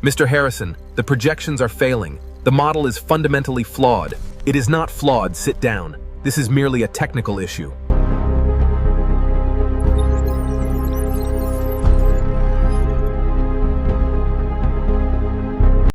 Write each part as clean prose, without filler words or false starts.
Mr. Harrison, the projections are failing. The model is fundamentally flawed. It is not flawed, sit down. This is merely a technical issue.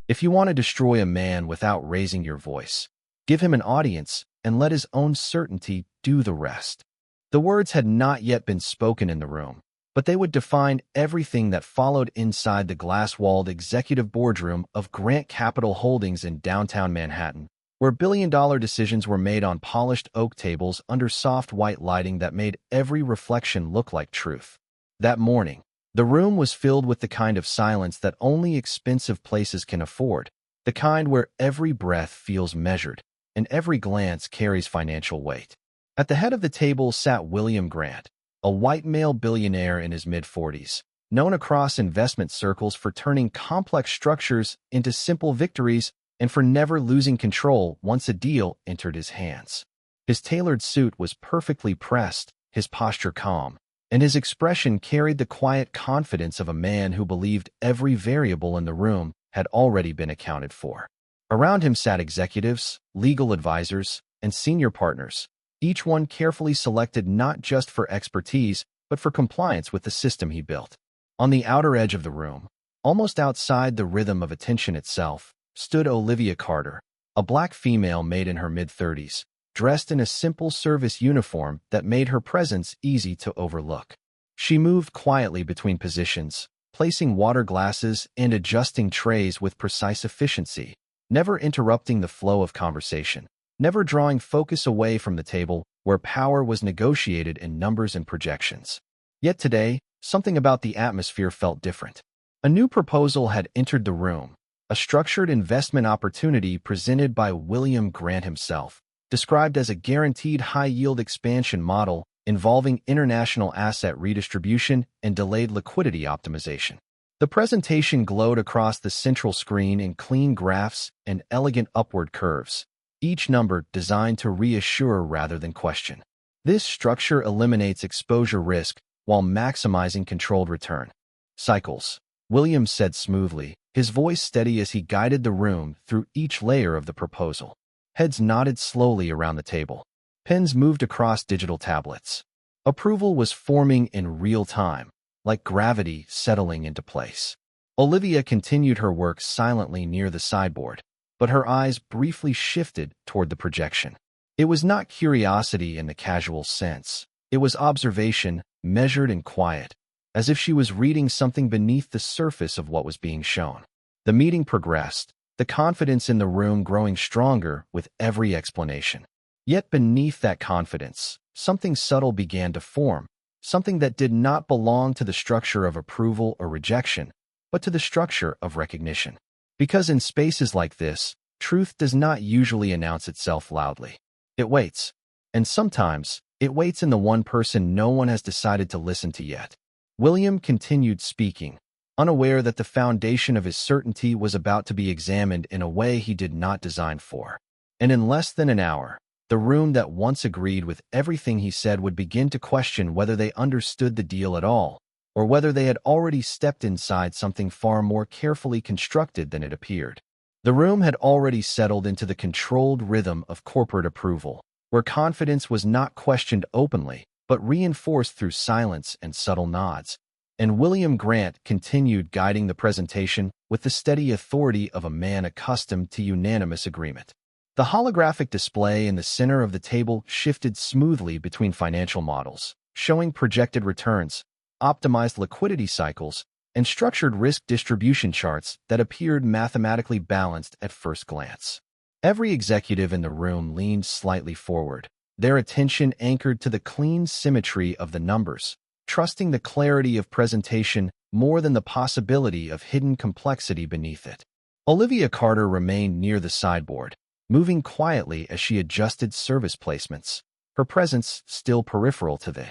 If you want to destroy a man without raising your voice, give him an audience and let his own certainty do the rest. The words had not yet been spoken in the room, but they would define everything that followed inside the glass-walled executive boardroom of Grant Capital Holdings in downtown Manhattan, where billion-dollar decisions were made on polished oak tables under soft white lighting that made every reflection look like truth. That morning, the room was filled with the kind of silence that only expensive places can afford, the kind where every breath feels measured and every glance carries financial weight. At the head of the table sat William Grant, a white male billionaire in his mid-40s, known across investment circles for turning complex structures into simple victories and for never losing control once a deal entered his hands. His tailored suit was perfectly pressed, his posture calm, and his expression carried the quiet confidence of a man who believed every variable in the room had already been accounted for. Around him sat executives, legal advisors, and senior partners, each one carefully selected not just for expertise, but for compliance with the system he built. On the outer edge of the room, almost outside the rhythm of attention itself, stood Olivia Carter, a black female made in her mid-30s, dressed in a simple service uniform that made her presence easy to overlook. She moved quietly between positions, placing water glasses and adjusting trays with precise efficiency, never interrupting the flow of conversation, never drawing focus away from the table where power was negotiated in numbers and projections. Yet today, something about the atmosphere felt different. A new proposal had entered the room, a structured investment opportunity presented by William Grant himself, described as a guaranteed high-yield expansion model involving international asset redistribution and delayed liquidity optimization. The presentation glowed across the central screen in clean graphs and elegant upward curves, each number designed to reassure rather than question. This structure eliminates exposure risk while maximizing controlled return. Cycles, Williams said smoothly, his voice steady as he guided the room through each layer of the proposal. Heads nodded slowly around the table. Pens moved across digital tablets. Approval was forming in real time, like gravity settling into place. Olivia continued her work silently near the sideboard, but her eyes briefly shifted toward the projection. It was not curiosity in the casual sense. It was observation, measured and quiet, as if she was reading something beneath the surface of what was being shown. The meeting progressed, the confidence in the room growing stronger with every explanation. Yet beneath that confidence, something subtle began to form, something that did not belong to the structure of approval or rejection, but to the structure of recognition. Because in spaces like this, truth does not usually announce itself loudly. It waits. And sometimes, it waits in the one person no one has decided to listen to yet. William continued speaking, unaware that the foundation of his certainty was about to be examined in a way he did not design for. And in less than an hour, the room that once agreed with everything he said would begin to question whether they understood the deal at all, or whether they had already stepped inside something far more carefully constructed than it appeared. The room had already settled into the controlled rhythm of corporate approval, where confidence was not questioned openly, but reinforced through silence and subtle nods. And William Grant continued guiding the presentation with the steady authority of a man accustomed to unanimous agreement. The holographic display in the center of the table shifted smoothly between financial models, showing projected returns, optimized liquidity cycles, and structured risk distribution charts that appeared mathematically balanced at first glance. Every executive in the room leaned slightly forward, their attention anchored to the clean symmetry of the numbers, trusting the clarity of presentation more than the possibility of hidden complexity beneath it. Olivia Carter remained near the sideboard, moving quietly as she adjusted service placements, her presence still peripheral to the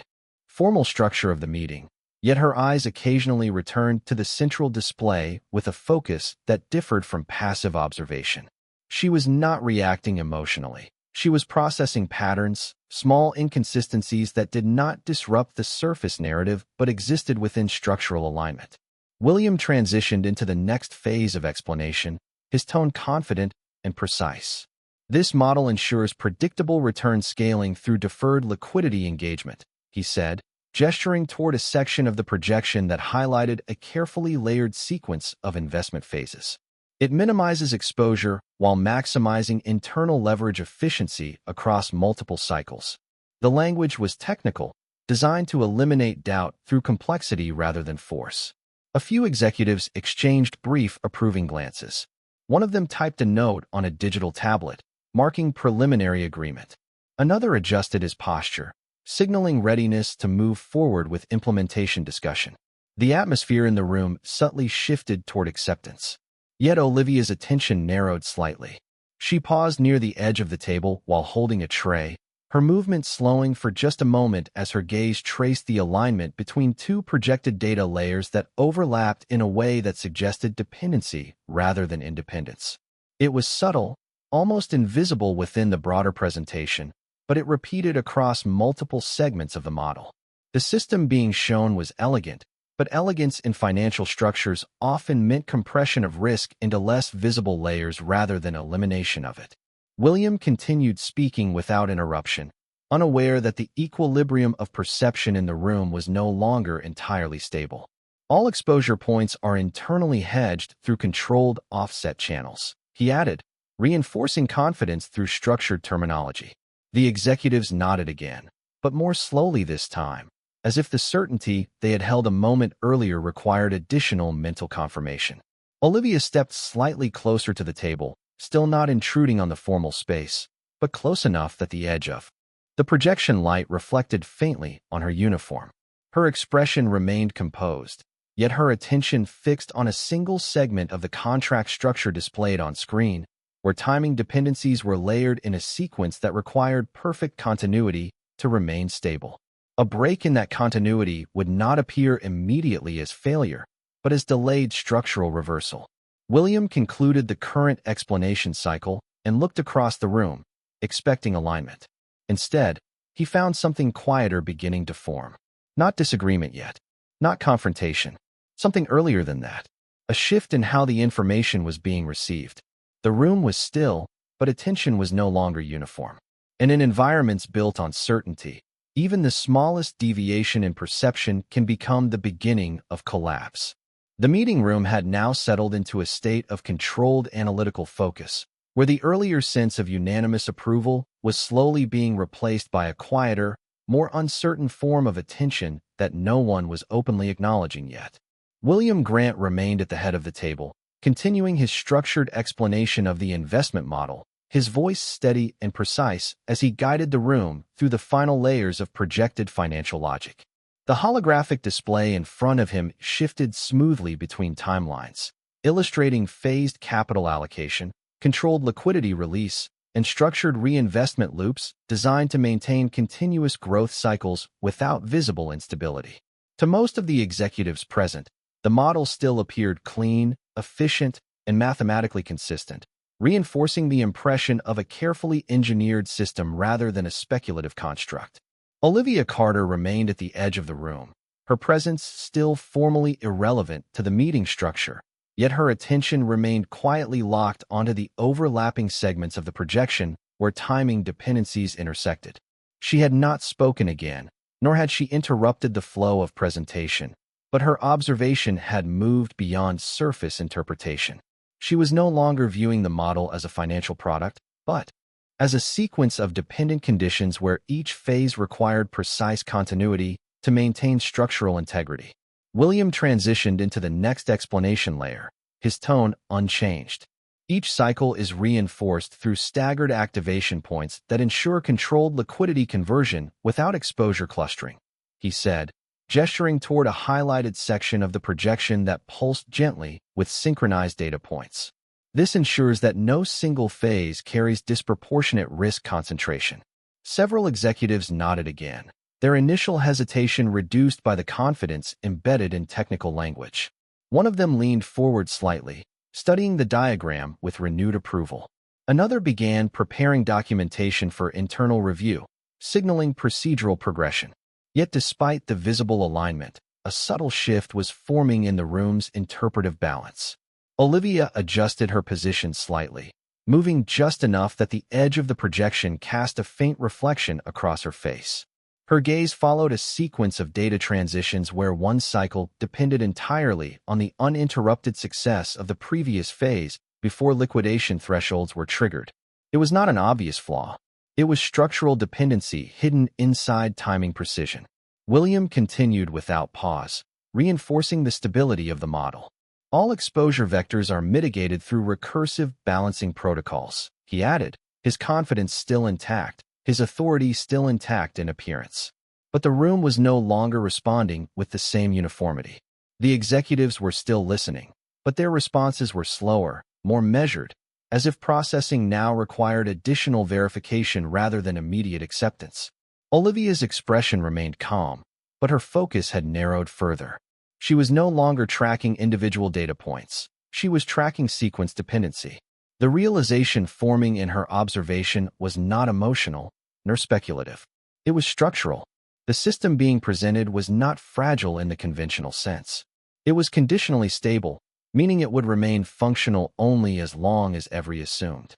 formal structure of the meeting. Yet her eyes occasionally returned to the central display with a focus that differed from passive observation. She was not reacting emotionally. She was processing patterns, small inconsistencies that did not disrupt the surface narrative but existed within structural alignment. William transitioned into the next phase of explanation, his tone confident and precise. This model ensures predictable return scaling through deferred liquidity engagement, he said, gesturing toward a section of the projection that highlighted a carefully layered sequence of investment phases. It minimizes exposure while maximizing internal leverage efficiency across multiple cycles. The language was technical, designed to eliminate doubt through complexity rather than force. A few executives exchanged brief approving glances. One of them typed a note on a digital tablet, marking preliminary agreement. Another adjusted his posture, signaling readiness to move forward with implementation discussion. The atmosphere in the room subtly shifted toward acceptance. Yet Olivia's attention narrowed slightly. She paused near the edge of the table while holding a tray, her movement slowing for just a moment as her gaze traced the alignment between two projected data layers that overlapped in a way that suggested dependency rather than independence. It was subtle, almost invisible within the broader presentation, but it repeated across multiple segments of the model. The system being shown was elegant, but elegance in financial structures often meant compression of risk into less visible layers rather than elimination of it. William continued speaking without interruption, unaware that the equilibrium of perception in the room was no longer entirely stable. All exposure points are internally hedged through controlled offset channels, he added, reinforcing confidence through structured terminology. The executives nodded again, but more slowly this time, as if the certainty they had held a moment earlier required additional mental confirmation. Olivia stepped slightly closer to the table, still not intruding on the formal space, but close enough that the edge of the projection light reflected faintly on her uniform. Her expression remained composed, yet her attention fixed on a single segment of the contract structure displayed on screen, where timing dependencies were layered in a sequence that required perfect continuity to remain stable. A break in that continuity would not appear immediately as failure, but as delayed structural reversal. William concluded the current explanation cycle and looked across the room, expecting alignment. Instead, he found something quieter beginning to form. Not disagreement yet, not confrontation, something earlier than that. A shift in how the information was being received. The room was still, but attention was no longer uniform. And in environments built on certainty, even the smallest deviation in perception can become the beginning of collapse. The meeting room had now settled into a state of controlled analytical focus, where the earlier sense of unanimous approval was slowly being replaced by a quieter, more uncertain form of attention that no one was openly acknowledging yet. William Grant remained at the head of the table, continuing his structured explanation of the investment model, his voice steady and precise as he guided the room through the final layers of projected financial logic. The holographic display in front of him shifted smoothly between timelines, illustrating phased capital allocation, controlled liquidity release, and structured reinvestment loops designed to maintain continuous growth cycles without visible instability. To most of the executives present, the model still appeared clean, efficient, and mathematically consistent, reinforcing the impression of a carefully engineered system rather than a speculative construct. Olivia Carter remained at the edge of the room, her presence still formally irrelevant to the meeting structure, yet her attention remained quietly locked onto the overlapping segments of the projection where timing dependencies intersected. She had not spoken again, nor had she interrupted the flow of presentation, but her observation had moved beyond surface interpretation. She was no longer viewing the model as a financial product, but as a sequence of dependent conditions where each phase required precise continuity to maintain structural integrity. William transitioned into the next explanation layer, his tone unchanged. Each cycle is reinforced through staggered activation points that ensure controlled liquidity conversion without exposure clustering, he said, gesturing toward a highlighted section of the projection that pulsed gently with synchronized data points. This ensures that no single phase carries disproportionate risk concentration. Several executives nodded again, their initial hesitation reduced by the confidence embedded in technical language. One of them leaned forward slightly, studying the diagram with renewed approval. Another began preparing documentation for internal review, signaling procedural progression. Yet despite the visible alignment, a subtle shift was forming in the room's interpretive balance. Olivia adjusted her position slightly, moving just enough that the edge of the projection cast a faint reflection across her face. Her gaze followed a sequence of data transitions where one cycle depended entirely on the uninterrupted success of the previous phase before liquidation thresholds were triggered. It was not an obvious flaw. It was structural dependency hidden inside timing precision. William continued without pause, reinforcing the stability of the model. All exposure vectors are mitigated through recursive balancing protocols, he added, his confidence still intact, his authority still intact in appearance. But the room was no longer responding with the same uniformity. The executives were still listening, but their responses were slower, more measured, as if processing now required additional verification rather than immediate acceptance. Olivia's expression remained calm, but her focus had narrowed further. She was no longer tracking individual data points. She was tracking sequence dependency. The realization forming in her observation was not emotional nor speculative. It was structural. The system being presented was not fragile in the conventional sense. It was conditionally stable, meaning it would remain functional only as long as every assumed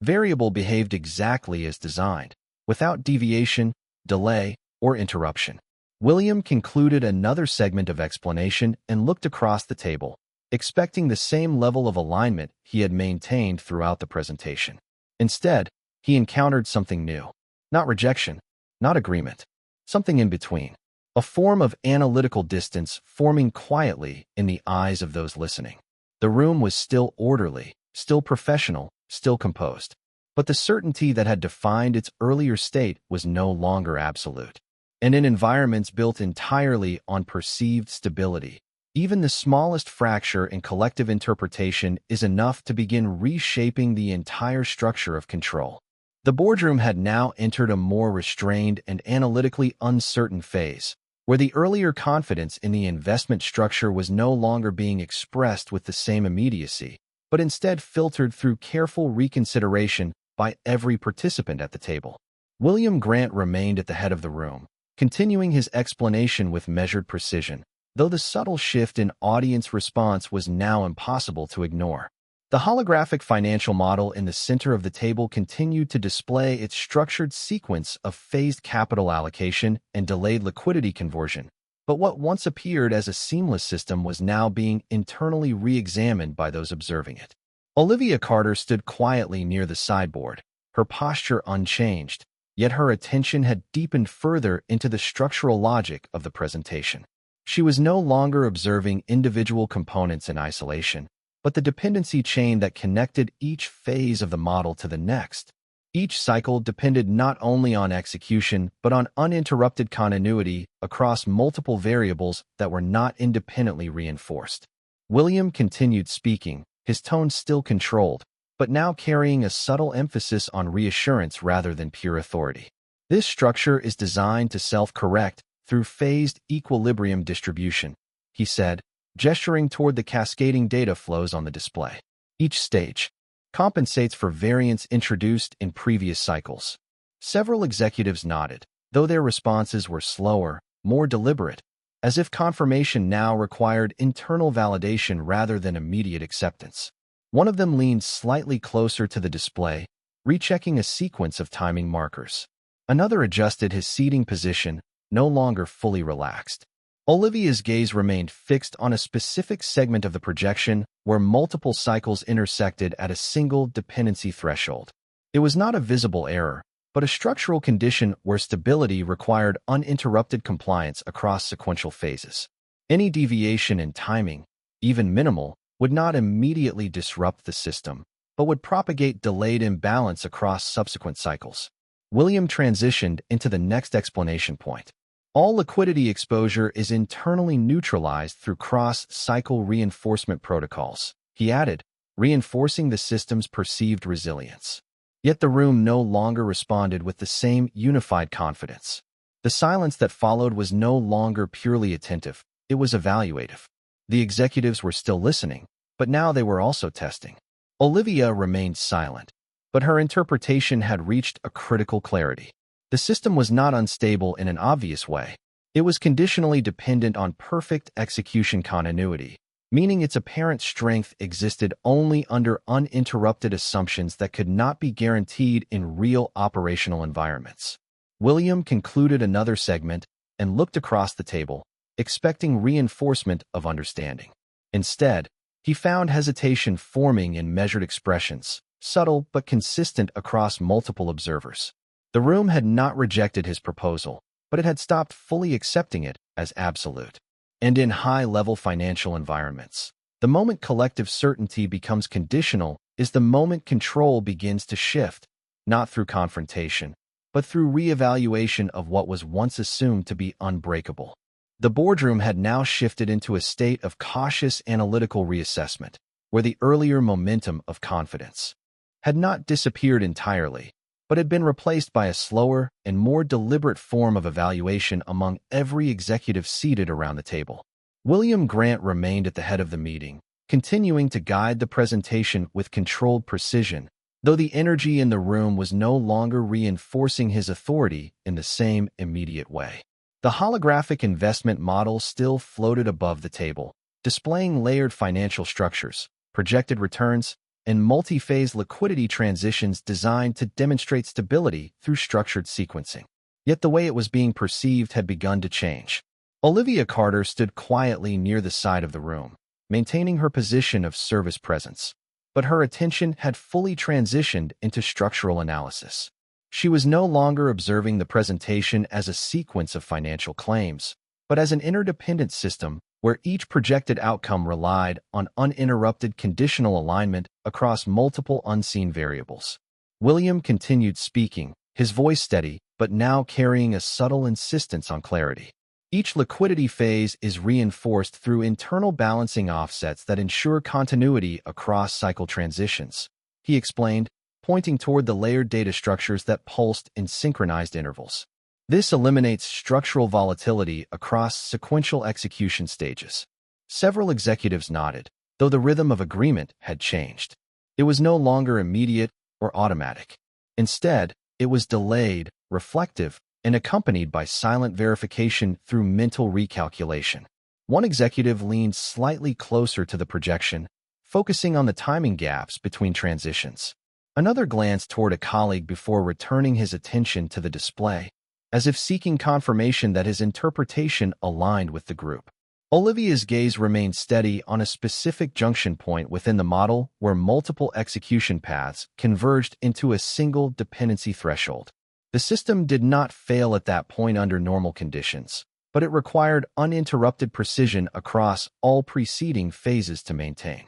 variable behaved exactly as designed, without deviation, delay, or interruption. William concluded another segment of explanation and looked across the table, expecting the same level of alignment he had maintained throughout the presentation. Instead, he encountered something new. Not rejection, not agreement, something in between. A form of analytical distance forming quietly in the eyes of those listening. The room was still orderly, still professional, still composed. But the certainty that had defined its earlier state was no longer absolute. And in environments built entirely on perceived stability, even the smallest fracture in collective interpretation is enough to begin reshaping the entire structure of control. The boardroom had now entered a more restrained and analytically uncertain phase, where the earlier confidence in the investment structure was no longer being expressed with the same immediacy, but instead filtered through careful reconsideration by every participant at the table. William Grant remained at the head of the room, continuing his explanation with measured precision, though the subtle shift in audience response was now impossible to ignore. The holographic financial model in the center of the table continued to display its structured sequence of phased capital allocation and delayed liquidity conversion, but what once appeared as a seamless system was now being internally re-examined by those observing it. Olivia Carter stood quietly near the sideboard, her posture unchanged, yet her attention had deepened further into the structural logic of the presentation. She was no longer observing individual components in isolation, but the dependency chain that connected each phase of the model to the next. Each cycle depended not only on execution, but on uninterrupted continuity across multiple variables that were not independently reinforced. William continued speaking, his tone still controlled, but now carrying a subtle emphasis on reassurance rather than pure authority. This structure is designed to self-correct through phased equilibrium distribution, he said, gesturing toward the cascading data flows on the display. Each stage compensates for variance introduced in previous cycles. Several executives nodded, though their responses were slower, more deliberate, as if confirmation now required internal validation rather than immediate acceptance. One of them leaned slightly closer to the display, rechecking a sequence of timing markers. Another adjusted his seating position, no longer fully relaxed. Olivia's gaze remained fixed on a specific segment of the projection where multiple cycles intersected at a single dependency threshold. It was not a visible error, but a structural condition where stability required uninterrupted compliance across sequential phases. Any deviation in timing, even minimal, would not immediately disrupt the system, but would propagate delayed imbalance across subsequent cycles. William transitioned into the next explanation point. All liquidity exposure is internally neutralized through cross-cycle reinforcement protocols, he added, reinforcing the system's perceived resilience. Yet the room no longer responded with the same unified confidence. The silence that followed was no longer purely attentive, it was evaluative. The executives were still listening, but now they were also testing. Olivia remained silent, but her interpretation had reached a critical clarity. The system was not unstable in an obvious way. It was conditionally dependent on perfect execution continuity, meaning its apparent strength existed only under uninterrupted assumptions that could not be guaranteed in real operational environments. William concluded another segment and looked across the table, expecting reinforcement of understanding. Instead, he found hesitation forming in measured expressions, subtle but consistent across multiple observers. The room had not rejected his proposal, but it had stopped fully accepting it as absolute. And in high-level financial environments, the moment collective certainty becomes conditional is the moment control begins to shift, not through confrontation, but through reevaluation of what was once assumed to be unbreakable. The boardroom had now shifted into a state of cautious analytical reassessment, where the earlier momentum of confidence had not disappeared entirely, but had been replaced by a slower and more deliberate form of evaluation among every executive seated around the table. William Grant remained at the head of the meeting, continuing to guide the presentation with controlled precision, though the energy in the room was no longer reinforcing his authority in the same immediate way. The holographic investment model still floated above the table, displaying layered financial structures, projected returns, and multi-phase liquidity transitions designed to demonstrate stability through structured sequencing. Yet the way it was being perceived had begun to change. Olivia Carter stood quietly near the side of the room, maintaining her position of service presence, but her attention had fully transitioned into structural analysis. She was no longer observing the presentation as a sequence of financial claims, but as an interdependent system where each projected outcome relied on uninterrupted conditional alignment across multiple unseen variables. William continued speaking, his voice steady, but now carrying a subtle insistence on clarity. Each liquidity phase is reinforced through internal balancing offsets that ensure continuity across cycle transitions, he explained, pointing toward the layered data structures that pulsed in synchronized intervals. This eliminates structural volatility across sequential execution stages. Several executives nodded, though the rhythm of agreement had changed. It was no longer immediate or automatic. Instead, it was delayed, reflective, and accompanied by silent verification through mental recalculation. One executive leaned slightly closer to the projection, focusing on the timing gaps between transitions. Another glanced toward a colleague before returning his attention to the display, as if seeking confirmation that his interpretation aligned with the group. Olivia's gaze remained steady on a specific junction point within the model where multiple execution paths converged into a single dependency threshold. The system did not fail at that point under normal conditions, but it required uninterrupted precision across all preceding phases to maintain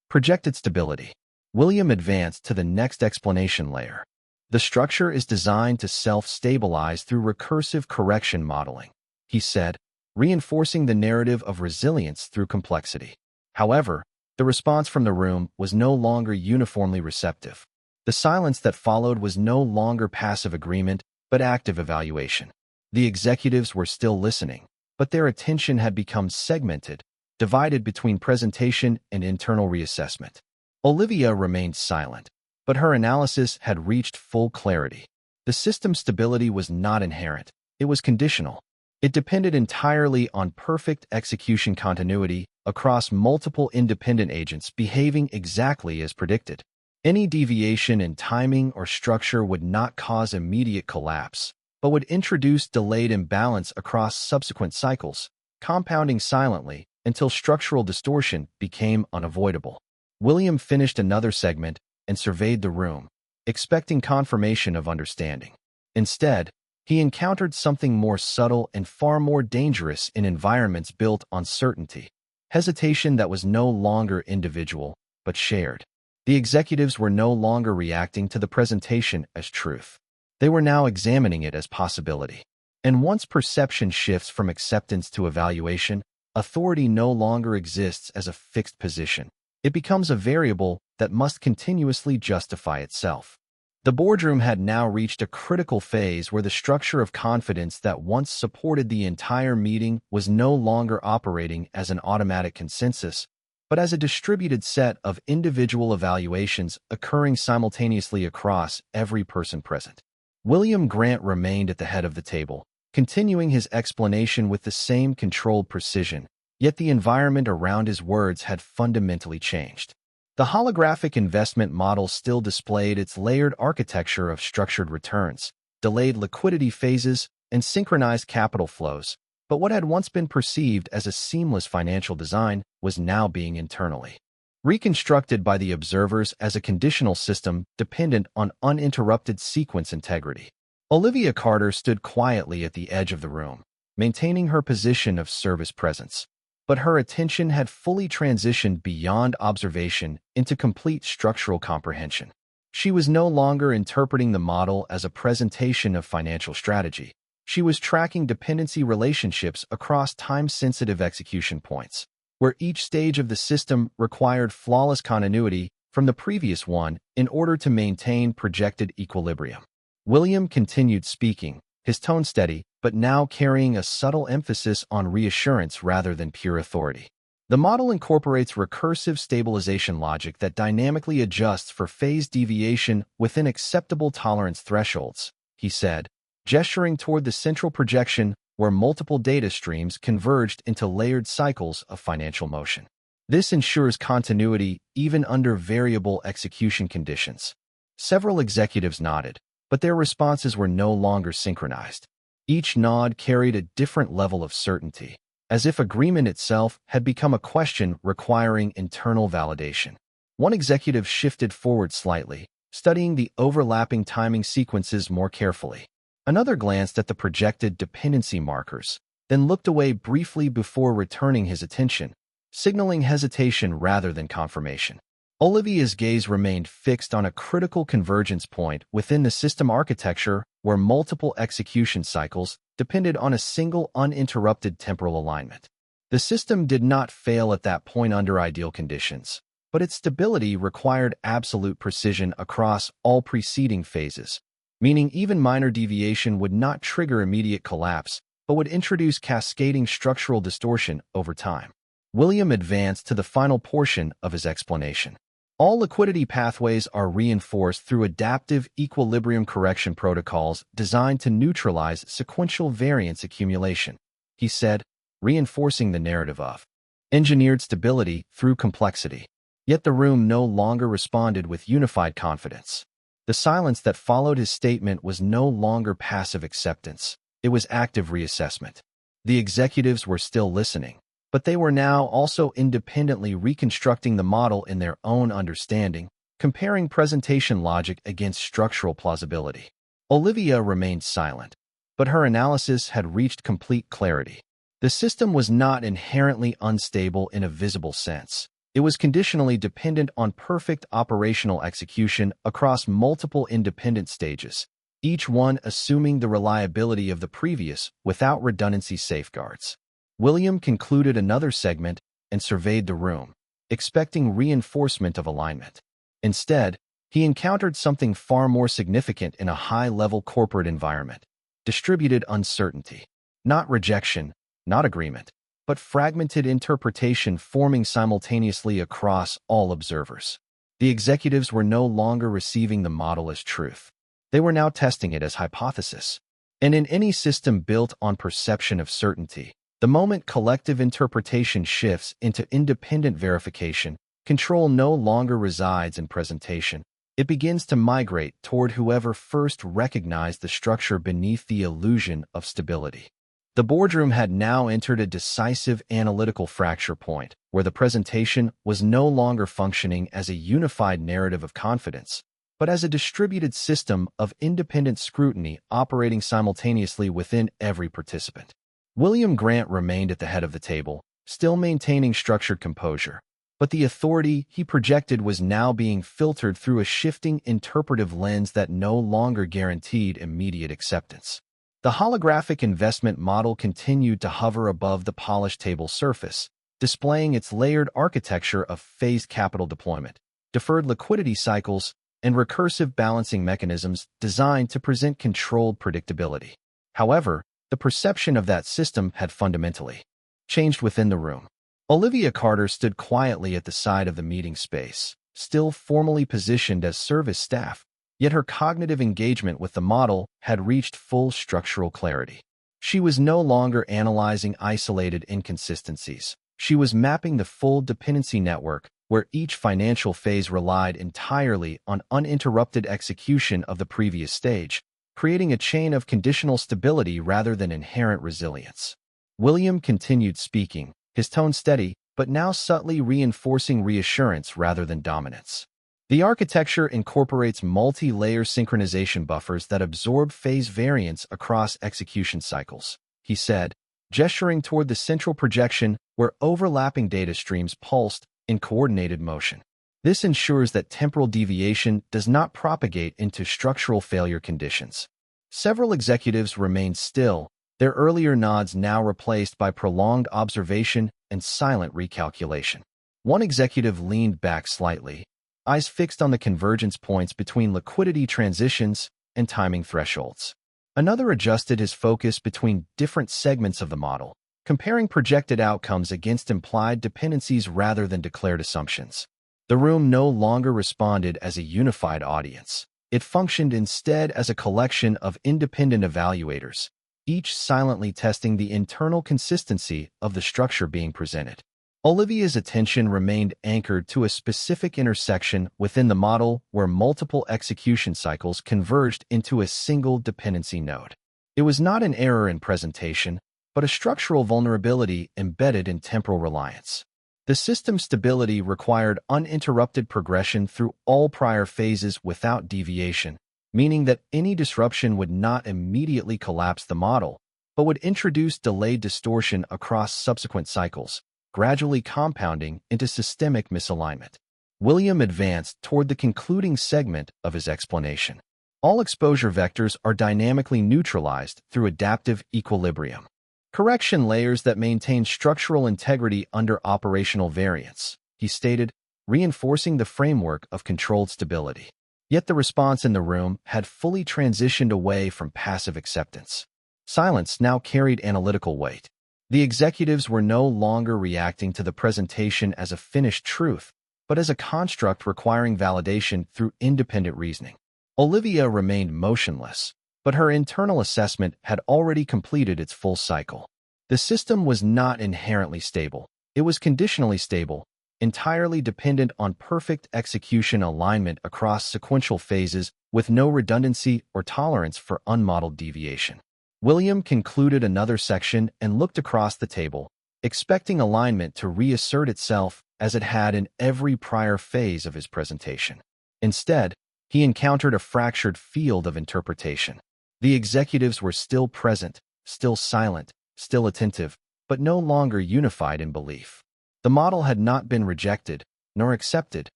projected stability. William advanced to the next explanation layer. The structure is designed to self-stabilize through recursive correction modeling, he said, reinforcing the narrative of resilience through complexity. However, the response from the room was no longer uniformly receptive. The silence that followed was no longer passive agreement, but active evaluation. The executives were still listening, but their attention had become segmented, divided between presentation and internal reassessment. Olivia remained silent, but her analysis had reached full clarity. The system's stability was not inherent, it was conditional. It depended entirely on perfect execution continuity across multiple independent agents behaving exactly as predicted. Any deviation in timing or structure would not cause immediate collapse, but would introduce delayed imbalance across subsequent cycles, compounding silently until structural distortion became unavoidable. William finished another segment and surveyed the room, expecting confirmation of understanding. Instead, he encountered something more subtle and far more dangerous in environments built on certainty, hesitation that was no longer individual, but shared. The executives were no longer reacting to the presentation as truth. They were now examining it as possibility. And once perception shifts from acceptance to evaluation, authority no longer exists as a fixed position. It becomes a variable that must continuously justify itself. The boardroom had now reached a critical phase where the structure of confidence that once supported the entire meeting was no longer operating as an automatic consensus, but as a distributed set of individual evaluations occurring simultaneously across every person present. William Grant remained at the head of the table, continuing his explanation with the same controlled precision, yet the environment around his words had fundamentally changed. The holographic investment model still displayed its layered architecture of structured returns, delayed liquidity phases, and synchronized capital flows, but what had once been perceived as a seamless financial design was now being internally reconstructed by the observers as a conditional system dependent on uninterrupted sequence integrity. Olivia Carter stood quietly at the edge of the room, maintaining her position of service presence. But her attention had fully transitioned beyond observation into complete structural comprehension. She was no longer interpreting the model as a presentation of financial strategy. She was tracking dependency relationships across time-sensitive execution points, where each stage of the system required flawless continuity from the previous one in order to maintain projected equilibrium. William continued speaking, his tone steady, but now carrying a subtle emphasis on reassurance rather than pure authority. The model incorporates recursive stabilization logic that dynamically adjusts for phase deviation within acceptable tolerance thresholds, he said, gesturing toward the central projection where multiple data streams converged into layered cycles of financial motion. This ensures continuity even under variable execution conditions. Several executives nodded, but their responses were no longer synchronized. Each nod carried a different level of certainty, as if agreement itself had become a question requiring internal validation. One executive shifted forward slightly, studying the overlapping timing sequences more carefully. Another glanced at the projected dependency markers, then looked away briefly before returning his attention, signaling hesitation rather than confirmation. Olivia's gaze remained fixed on a critical convergence point within the system architecture where multiple execution cycles depended on a single uninterrupted temporal alignment. The system did not fail at that point under ideal conditions, but its stability required absolute precision across all preceding phases, meaning even minor deviation would not trigger immediate collapse, but would introduce cascading structural distortion over time. William advanced to the final portion of his explanation. All liquidity pathways are reinforced through adaptive equilibrium correction protocols designed to neutralize sequential variance accumulation, he said, reinforcing the narrative of engineered stability through complexity. Yet the room no longer responded with unified confidence. The silence that followed his statement was no longer passive acceptance. It was active reassessment. The executives were still listening, but they were now also independently reconstructing the model in their own understanding, comparing presentation logic against structural plausibility. Olivia remained silent, but her analysis had reached complete clarity. The system was not inherently unstable in a visible sense. It was conditionally dependent on perfect operational execution across multiple independent stages, each one assuming the reliability of the previous without redundancy safeguards. William concluded another segment and surveyed the room, expecting reinforcement of alignment. Instead, he encountered something far more significant in a high-level corporate environment: distributed uncertainty. Not rejection, not agreement, but fragmented interpretation forming simultaneously across all observers. The executives were no longer receiving the model as truth. They were now testing it as hypothesis. And in any system built on perception of certainty, the moment collective interpretation shifts into independent verification, control no longer resides in presentation. It begins to migrate toward whoever first recognized the structure beneath the illusion of stability. The boardroom had now entered a decisive analytical fracture point, where the presentation was no longer functioning as a unified narrative of confidence, but as a distributed system of independent scrutiny operating simultaneously within every participant. William Grant remained at the head of the table, still maintaining structured composure, but the authority he projected was now being filtered through a shifting interpretive lens that no longer guaranteed immediate acceptance. The holographic investment model continued to hover above the polished table surface, displaying its layered architecture of phased capital deployment, deferred liquidity cycles, and recursive balancing mechanisms designed to present controlled predictability. However, the perception of that system had fundamentally changed within the room. Olivia Carter stood quietly at the side of the meeting space, still formally positioned as service staff, yet her cognitive engagement with the model had reached full structural clarity. She was no longer analyzing isolated inconsistencies. She was mapping the full dependency network, where each financial phase relied entirely on uninterrupted execution of the previous stage, creating a chain of conditional stability rather than inherent resilience. William continued speaking, his tone steady, but now subtly reinforcing reassurance rather than dominance. The architecture incorporates multi-layer synchronization buffers that absorb phase variance across execution cycles, he said, gesturing toward the central projection where overlapping data streams pulsed in coordinated motion. This ensures that temporal deviation does not propagate into structural failure conditions. Several executives remained still, their earlier nods now replaced by prolonged observation and silent recalculation. One executive leaned back slightly, eyes fixed on the convergence points between liquidity transitions and timing thresholds. Another adjusted his focus between different segments of the model, comparing projected outcomes against implied dependencies rather than declared assumptions. The room no longer responded as a unified audience. It functioned instead as a collection of independent evaluators, each silently testing the internal consistency of the structure being presented. Olivia's attention remained anchored to a specific intersection within the model where multiple execution cycles converged into a single dependency node. It was not an error in presentation, but a structural vulnerability embedded in temporal reliance. The system's stability required uninterrupted progression through all prior phases without deviation, meaning that any disruption would not immediately collapse the model, but would introduce delayed distortion across subsequent cycles, gradually compounding into systemic misalignment. William advanced toward the concluding segment of his explanation. All exposure vectors are dynamically neutralized through adaptive equilibrium, correction layers that maintain structural integrity under operational variance, he stated, reinforcing the framework of controlled stability. Yet the response in the room had fully transitioned away from passive acceptance. Silence now carried analytical weight. The executives were no longer reacting to the presentation as a finished truth, but as a construct requiring validation through independent reasoning. Olivia remained motionless, but her internal assessment had already completed its full cycle. The system was not inherently stable. It was conditionally stable, entirely dependent on perfect execution alignment across sequential phases with no redundancy or tolerance for unmodeled deviation. William concluded another section and looked across the table, expecting alignment to reassert itself as it had in every prior phase of his presentation. Instead, he encountered a fractured field of interpretation. The executives were still present, still silent, still attentive, but no longer unified in belief. The model had not been rejected, nor accepted,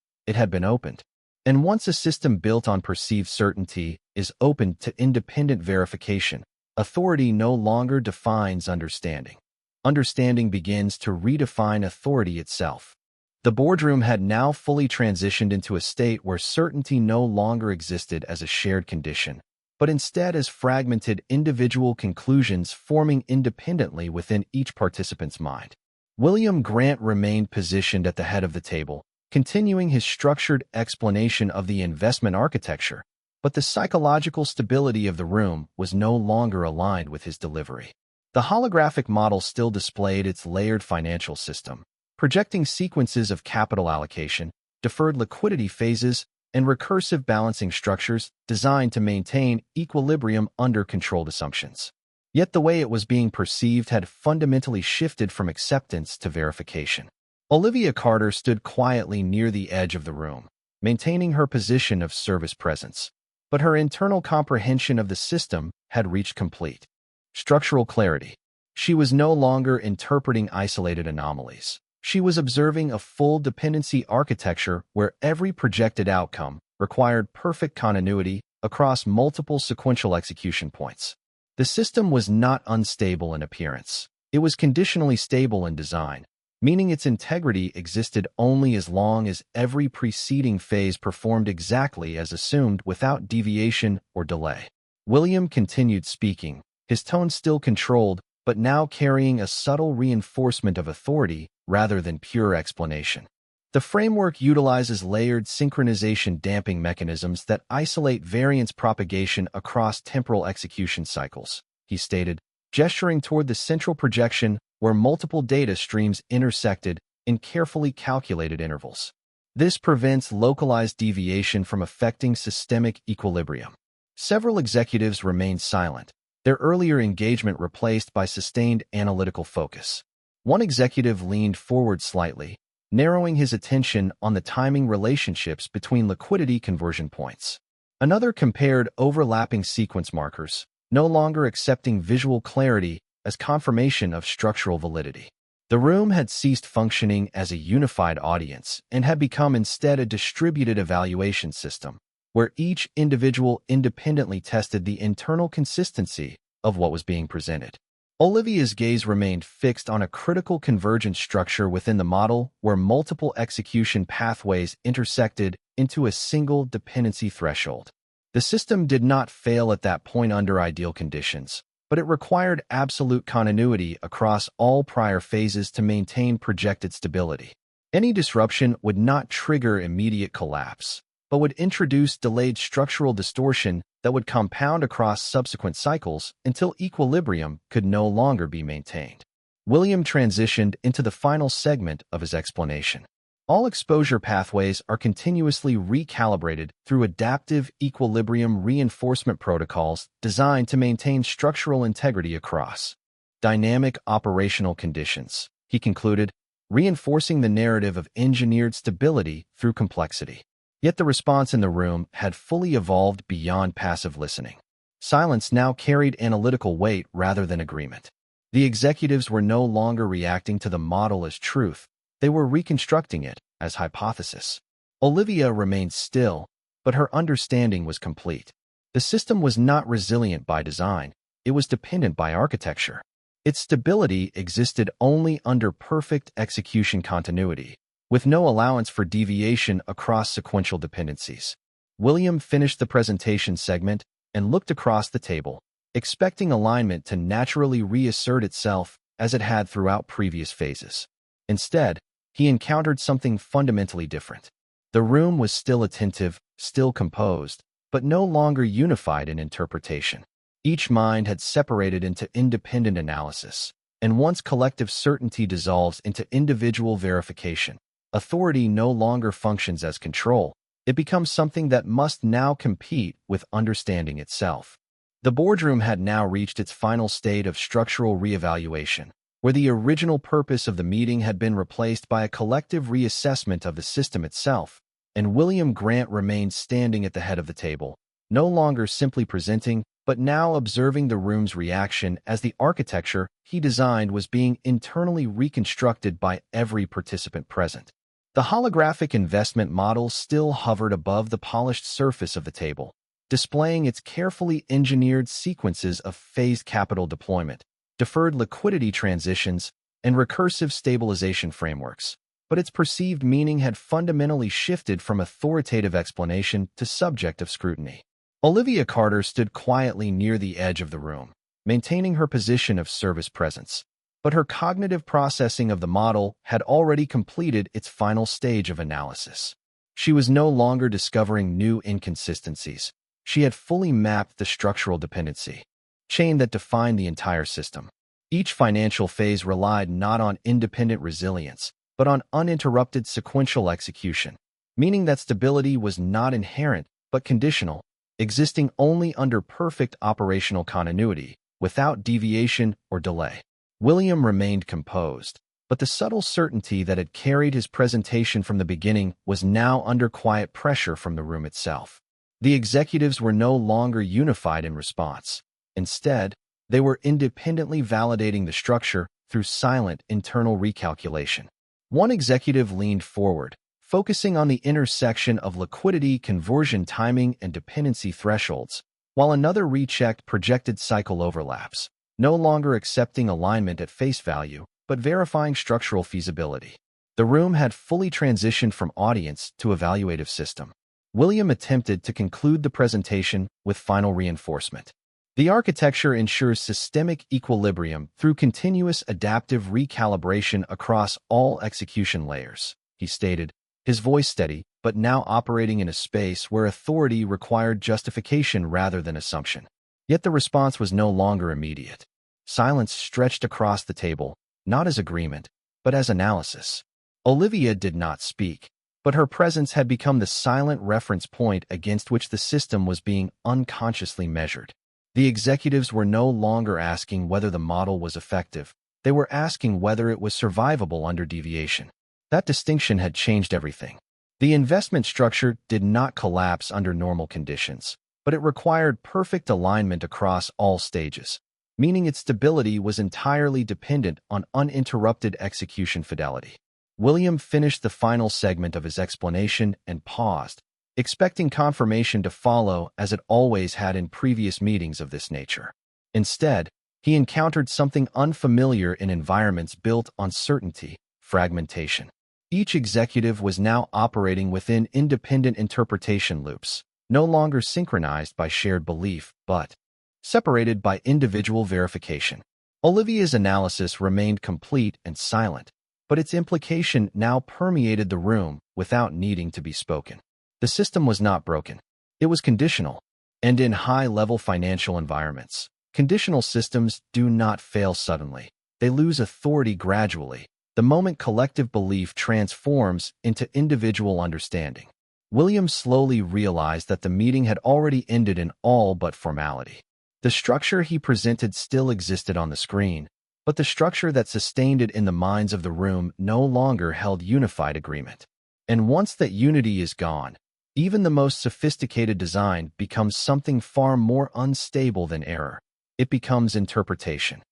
it had been opened. And once a system built on perceived certainty is opened to independent verification, authority no longer defines understanding. Understanding begins to redefine authority itself. The boardroom had now fully transitioned into a state where certainty no longer existed as a shared condition, but instead as fragmented individual conclusions forming independently within each participant's mind. William Grant remained positioned at the head of the table, continuing his structured explanation of the investment architecture, but the psychological stability of the room was no longer aligned with his delivery. The holographic model still displayed its layered financial system, projecting sequences of capital allocation, deferred liquidity phases, and recursive balancing structures designed to maintain equilibrium under controlled assumptions. Yet the way it was being perceived had fundamentally shifted from acceptance to verification. Olivia Carter stood quietly near the edge of the room, maintaining her position of service presence. But her internal comprehension of the system had reached complete structural clarity. She was no longer interpreting isolated anomalies. She was observing a full dependency architecture where every projected outcome required perfect continuity across multiple sequential execution points. The system was not unstable in appearance. It was conditionally stable in design, meaning its integrity existed only as long as every preceding phase performed exactly as assumed without deviation or delay. William continued speaking, his tone still controlled, but now carrying a subtle reinforcement of authority rather than pure explanation. The framework utilizes layered synchronization damping mechanisms that isolate variance propagation across temporal execution cycles, he stated, gesturing toward the central projection where multiple data streams intersected in carefully calculated intervals. This prevents localized deviation from affecting systemic equilibrium. Several executives remained silent, their earlier engagement replaced by sustained analytical focus. One executive leaned forward slightly, narrowing his attention on the timing relationships between liquidity conversion points. Another compared overlapping sequence markers, no longer accepting visual clarity as confirmation of structural validity. The room had ceased functioning as a unified audience and had become instead a distributed evaluation system, where each individual independently tested the internal consistency of what was being presented. Olivia's gaze remained fixed on a critical convergence structure within the model where multiple execution pathways intersected into a single dependency threshold. The system did not fail at that point under ideal conditions, but it required absolute continuity across all prior phases to maintain projected stability. Any disruption would not trigger immediate collapse, but would introduce delayed structural distortion that would compound across subsequent cycles until equilibrium could no longer be maintained. William transitioned into the final segment of his explanation. All exposure pathways are continuously recalibrated through adaptive equilibrium reinforcement protocols designed to maintain structural integrity across dynamic operational conditions, he concluded, reinforcing the narrative of engineered stability through complexity. Yet the response in the room had fully evolved beyond passive listening. Silence now carried analytical weight rather than agreement. The executives were no longer reacting to the model as truth. They were reconstructing it as hypothesis. Olivia remained still, but her understanding was complete. The system was not resilient by design. It was dependent by architecture. Its stability existed only under perfect execution continuity, with no allowance for deviation across sequential dependencies. William finished the presentation segment and looked across the table, expecting alignment to naturally reassert itself as it had throughout previous phases. Instead, he encountered something fundamentally different. The room was still attentive, still composed, but no longer unified in interpretation. Each mind had separated into independent analysis, and once collective certainty dissolves into individual verification, authority no longer functions as control. It becomes something that must now compete with understanding itself. The boardroom had now reached its final state of structural reevaluation, where the original purpose of the meeting had been replaced by a collective reassessment of the system itself, and William Grant remained standing at the head of the table, no longer simply presenting, but now observing the room's reaction as the architecture he designed was being internally reconstructed by every participant present. The holographic investment model still hovered above the polished surface of the table, displaying its carefully engineered sequences of phased capital deployment, deferred liquidity transitions, and recursive stabilization frameworks. But its perceived meaning had fundamentally shifted from authoritative explanation to subjective scrutiny. Olivia Carter stood quietly near the edge of the room, maintaining her position of service presence. But her cognitive processing of the model had already completed its final stage of analysis. She was no longer discovering new inconsistencies. She had fully mapped the structural dependency chain that defined the entire system. Each financial phase relied not on independent resilience, but on uninterrupted sequential execution, meaning that stability was not inherent but conditional, existing only under perfect operational continuity, without deviation or delay. William remained composed, but the subtle certainty that had carried his presentation from the beginning was now under quiet pressure from the room itself. The executives were no longer unified in response. Instead, they were independently validating the structure through silent internal recalculation. One executive leaned forward, focusing on the intersection of liquidity, conversion timing, and dependency thresholds, while another rechecked projected cycle overlaps, no longer accepting alignment at face value, but verifying structural feasibility. The room had fully transitioned from audience to evaluative system. William attempted to conclude the presentation with final reinforcement. The architecture ensures systemic equilibrium through continuous adaptive recalibration across all execution layers, he stated, his voice steady, but now operating in a space where authority required justification rather than assumption. Yet the response was no longer immediate. Silence stretched across the table, not as agreement, but as analysis. Olivia did not speak, but her presence had become the silent reference point against which the system was being unconsciously measured. The executives were no longer asking whether the model was effective. They were asking whether it was survivable under deviation. That distinction had changed everything. The investment structure did not collapse under normal conditions, but it required perfect alignment across all stages, meaning its stability was entirely dependent on uninterrupted execution fidelity. William finished the final segment of his explanation and paused, expecting confirmation to follow as it always had in previous meetings of this nature. Instead, he encountered something unfamiliar in environments built on certainty: fragmentation. Each executive was now operating within independent interpretation loops, no longer synchronized by shared belief, but separated by individual verification. Olivia's analysis remained complete and silent, but its implication now permeated the room without needing to be spoken. The system was not broken. It was conditional. And in high-level financial environments, conditional systems do not fail suddenly. They lose authority gradually, the moment collective belief transforms into individual understanding. William slowly realized that the meeting had already ended in all but formality. The structure he presented still existed on the screen, but the structure that sustained it in the minds of the room no longer held unified agreement. And once that unity is gone, even the most sophisticated design becomes something far more unstable than error. It becomes interpretation.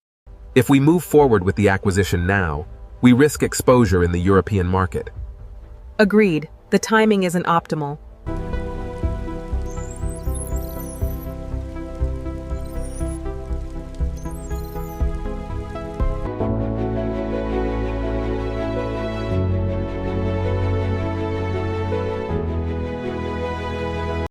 If we move forward with the acquisition now, we risk exposure in the European market. Agreed. The timing isn't optimal.